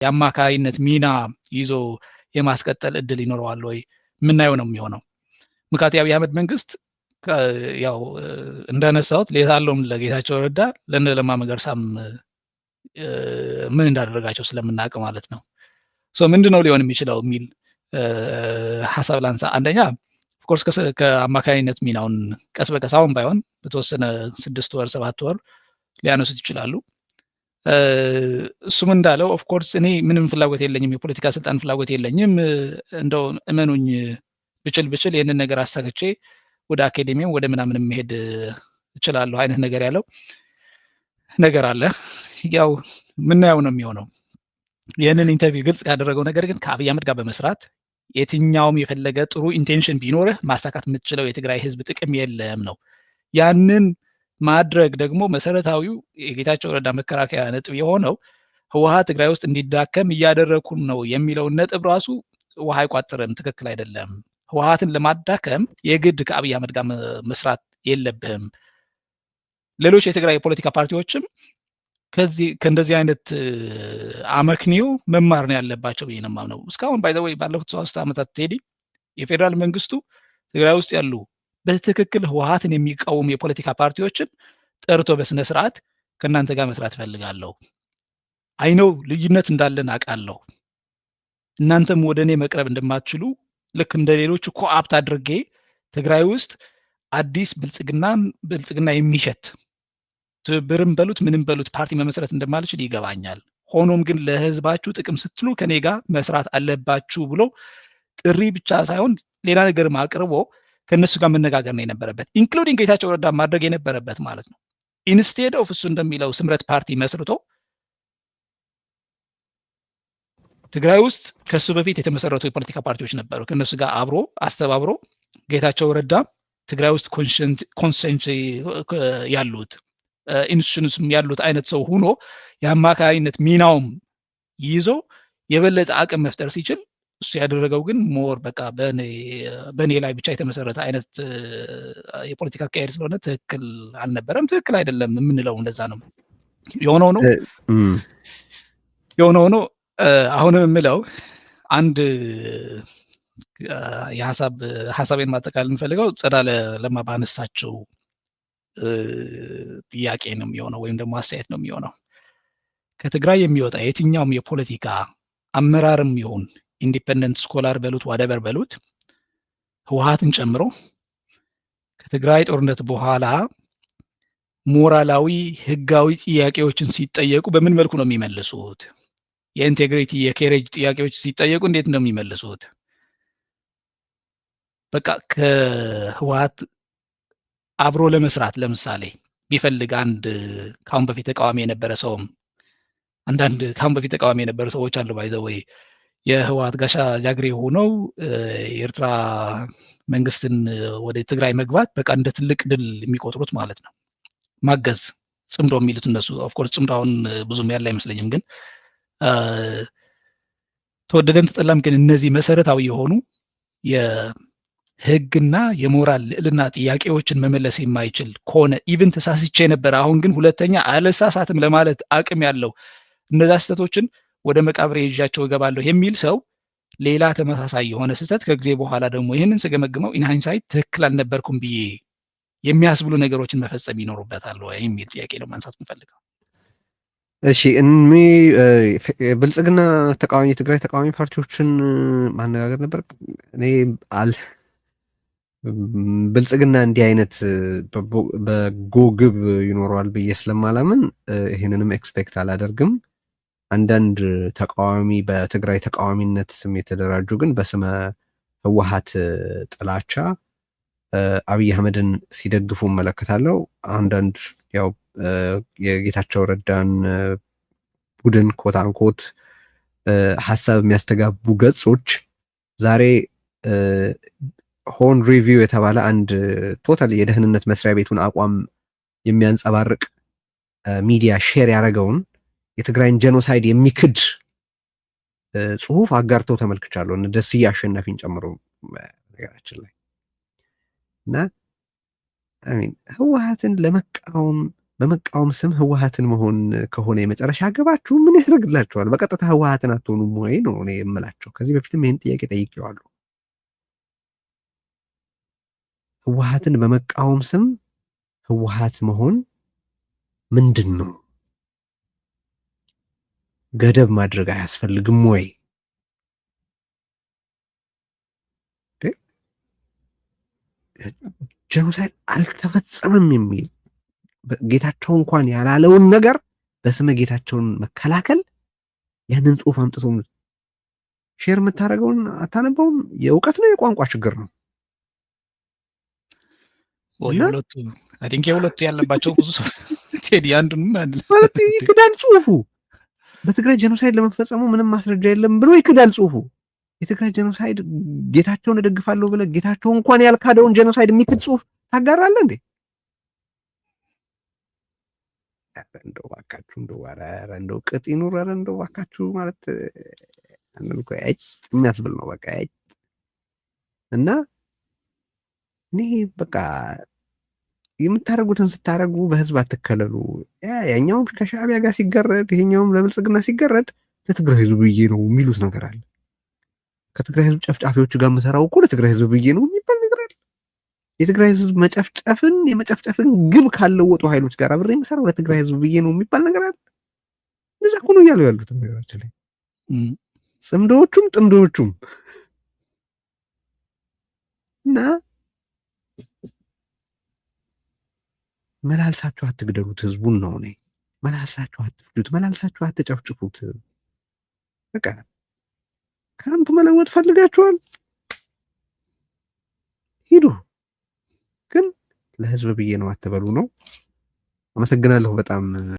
የአማካሪነት ሚና ይዞ የማስቀጠል እድል ይኖረዋል ወይ? ምናየው ነው የሚሆነው። ምክንያቱም የአብይ አህመድ መንግስት ያው እንዳነሳሁት ሌታለውም ለጌታቸው ረዳ ለነ ለማ መገርሳም ምን እንዳደረጋቸው ስለምናውቅ ማለት ነው። ምንድነው ሊሆን የሚችለው የሚል ሀሳብ ላንሳ። አንደኛ ኦፍኮርስ ከአማካሪነት ሚናውን ቀስ በቀስ አሁን ባይሆን በተወሰነ 6 ወር 7 ወር ሊያነሱት ይችላሉ። እሱም እንዳለው ኦፍኮርስ እኔ ምንም ፍላጎት የለኝም፣ የፖለቲካ ስልጣን ፍላጎት የለኝም፣ እንደው እመኑኝ ብችል ይህንን ነገር አሳክቼ ወደ አካዴሚም ወደ ምናምን መሄድ እችላለሁ አይነት ነገር ያለው ነገር አለ። ያው ምናየው ነው የሚሆነው። ይህንን ኢንተርቪው ግልጽ ያደረገው ነገር ግን ከአብይ አህመድ ጋር በመስራት የትኛውም የፈለገ ጥሩ ኢንቴንሽን ቢኖርህ ማሳካት የምትችለው የትግራይ ህዝብ ጥቅም የለም ነው። ያንን ማድረግ ደግሞ መሰረታዊው የጌታቸው ረዳ መከራከያ ነጥብ የሆነው ህወሓት ትግራይ ውስጥ እንዲዳከም እያደረኩም ነው የሚለውን ነጥብ ራሱ ውሃ አይቋጥርም፣ ትክክል አይደለም። ህወሓትን ለማዳከም የግድ ከአብይ አህመድ ጋር መስራት የለብህም። ሌሎች የትግራይ የፖለቲካ ፓርቲዎችም ከእንደዚህ አይነት አመክንዮ መማር ነው ያለባቸው ብዬ ነው የማምነው። እስካሁን ባይ ዘ ወይ ባለፉት 3 ዓመታት ቴዲ የፌዴራል መንግስቱ ትግራይ ውስጥ ያሉ በትክክል ህወሓትን የሚቃወሙ የፖለቲካ ፓርቲዎችን ጠርቶ በስነ ስርዓት ከእናንተ ጋር መስራት ፈልጋለሁ፣ አይነው ልዩነት እንዳለን አውቃለሁ፣ እናንተም ወደ እኔ መቅረብ እንደማትችሉ ልክ እንደ ሌሎቹ ኮአፕት አድርጌ ትግራይ ውስጥ አዲስ ብልጽግና የሚሸት ትብብርም በሉት ምንም በሉት ፓርቲ መመስረት እንደማልችል ይገባኛል። ሆኖም ግን ለህዝባችሁ ጥቅም ስትሉ ከኔ ጋር መስራት አለባችሁ ብሎ ጥሪ ብቻ ሳይሆን ሌላ ነገርም አቅርቦ ከነሱ ጋር መነጋገር ነው የነበረበት፣ ኢንክሉዲንግ ጌታቸው ረዳ ማድረግ የነበረበት ማለት ነው። ኢንስቴድ ኦፍ እሱ እንደሚለው ስምረት ፓርቲ መስርቶ ትግራይ ውስጥ ከሱ በፊት የተመሰረቱ የፖለቲካ ፓርቲዎች ነበሩ። ከነሱ ጋር አብሮ አስተባብሮ ጌታቸው ረዳ ትግራይ ውስጥ ኮንሰንት ያሉት ኢንስቲትዩሽንስም ያሉት አይነት ሰው ሆኖ የአማካሪነት ሚናውም ይዞ የበለጠ አቅም መፍጠር ሲችል እሱ ያደረገው ግን ሞር በቃ በእኔ ላይ ብቻ የተመሰረተ አይነት የፖለቲካ አካሄድ ስለሆነ ትክክል አልነበረም። ትክክል አይደለም የምንለው እንደዛ ነው። የሆነ ሆኖ አሁንም የምለው አንድ ሀሳቤን ማጠቃለል የምፈልገው ጸዳለ ለማ ባነሳቸው ጥያቄ ነው የሚሆነው ወይም ደግሞ አስተያየት ነው የሚሆነው። ከትግራይ የሚወጣ የትኛውም የፖለቲካ አመራርም ይሁን ኢንዲፔንደንት ስኮላር በሉት ዋደበር በሉት ህወሓትን ጨምሮ ከትግራይ ጦርነት በኋላ ሞራላዊ ህጋዊ ጥያቄዎችን ሲጠየቁ በምን መልኩ ነው የሚመልሱት? የኢንቴግሪቲ የኬሬጅ ጥያቄዎች ሲጠየቁ እንዴት ነው የሚመልሱት? በቃ ከህወሓት አብሮ ለመስራት ለምሳሌ ቢፈልግ አንድ ካሁን በፊት ተቃዋሚ የነበረ ሰውም አንዳንድ ካሁን በፊት ተቃዋሚ የነበሩ ሰዎች አሉ ባይዘወይ የህወሓት ጋሻ ጃግሬ ሆነው የኤርትራ መንግስትን ወደ ትግራይ መግባት በቃ እንደ ትልቅ ድል የሚቆጥሩት ማለት ነው። ማገዝ ጽምዶ የሚሉት እነሱ ኦፍኮርስ ጽምዶ አሁን ብዙም ያለ አይመስለኝም፣ ግን ተወደደም ተጠላም ግን እነዚህ መሰረታዊ የሆኑ የህግና የሞራል ልዕልና ጥያቄዎችን መመለስ የማይችል ከሆነ ኢቭን ተሳስቼ ነበር አሁን ግን ሁለተኛ አልሳሳትም ለማለት አቅም ያለው እነዛ ስህተቶችን ወደ መቃብሬ ይዣቸው እገባለሁ የሚል ሰው ሌላ ተመሳሳይ የሆነ ስህተት ከጊዜ በኋላ ደግሞ ይህንን ስገመግመው ኢን ሃይንሳይት ትክክል አልነበርኩም ብዬ የሚያስብሉ ነገሮችን መፈጸም ይኖሩበታል ወይ የሚል ጥያቄ ነው ማንሳት የምፈልገው። እሺ ብልጽግና ተቃዋሚ የትግራይ ተቃዋሚ ፓርቲዎችን ማነጋገር ነበር። እኔ ብልጽግና እንዲህ አይነት በጎ ግብ ይኖረዋል ብዬ ስለማላምን ይህንንም ኤክስፔክት አላደርግም። አንዳንድ ተቃዋሚ በትግራይ ተቃዋሚነት ስም የተደራጁ ግን በስመ ህወሓት ጥላቻ አብይ አህመድን ሲደግፉ እመለከታለሁ። አንዳንድ ያው የጌታቸው ረዳን ቡድን ኮታንኮት ሀሳብ የሚያስተጋቡ ገጾች ዛሬ ሆን ሪቪው የተባለ አንድ ቶታል የደህንነት መስሪያ ቤቱን አቋም የሚያንጸባርቅ ሚዲያ ሼር ያደረገውን የትግራይን ጄኖሳይድ የሚክድ ጽሁፍ አጋርተው ተመልክቻለሁ። ደስዬ አሸናፊን ጨምሮ ነገራችን ላይ እና ህወሓትን ለመቃወም በመቃወም ስም ህወሓትን መሆን ከሆነ የመጨረሻ ገባችሁ ምን ያደርግላችኋል? በቀጥታ ህወሓትን አትሆኑም ወይ ነው እኔ የምላቸው። ከዚህ በፊትም ይህን ጥያቄ ጠይቄዋለሁ። ህወሓትን በመቃወም ስም ህወሓት መሆን ምንድን ነው? ገደብ ማድረግ አያስፈልግም ወይ? ጄኖሳይድ አልተፈጸመም የሚል ጌታቸው እንኳን ያላለውን ነገር በስመ ጌታቸውን መከላከል ያንን ጽሁፍ አምጥቶ ሼር የምታደርገውን አታነበውም? የእውቀት ነው የቋንቋ ችግር ነው? የሁለቱ ያለባቸው ብዙ ሰው ቴዲ አንዱን ማለት ይክዳል ጽሁፉ። በትግራይ ጄኖሳይድ ለመፈጸሙ ምንም ማስረጃ የለም ብሎ ይክዳል ጽሁፉ። የትግራይ ጄኖሳይድ ጌታቸውን እደግፋለሁ ብለህ ጌታቸው እንኳን ያልካደውን ጄኖሳይድ የሚክድ ጽሁፍ ታጋራለህ እንዴ? እንደው እባካችሁ እንደው ቅጥ ይኑር። እንደው እባካችሁ ማለት አንደን እኮ የሚያስብል ነው በቃ። እና እኔ በቃ የምታደርጉትን ስታደርጉ በህዝብ አትከለሉ። ያኛውም ከሻዕቢያ ጋር ሲገረድ ይሄኛውም ለብልጽግና ሲገረድ ለትግራይ ህዝብ ብዬ ነው የሚሉት ነገር አለ። ከትግራይ ህዝብ ጨፍጫፊዎች ጋር የምሰራው እኮ ለትግራይ ህዝብ ብዬ ነው የሚባል ነገር አለ። የትግራይ ህዝብ የመጨፍጨፍን ግብ ካለወጡ ኃይሎች ጋር አብሬ የምሰራው ለትግራይ ህዝብ ብዬ ነው የሚባል ነገር አለ። እነዛ እኮ ነው እያሉ ያሉት ነገራችን ላይ ጽምዶዎቹም ጥምዶዎቹም እና መላልሳችሁ አትግደሉት ህዝቡን ነው እኔ። መላልሳችሁ አትፍጁት፣ መላልሳችሁ አትጨፍጭፉት። በቃ ካምፕ መለወጥ ፈልጋችኋል ሂዱ፣ ግን ለህዝብ ብዬ ነው አትበሉ ነው። አመሰግናለሁ በጣም።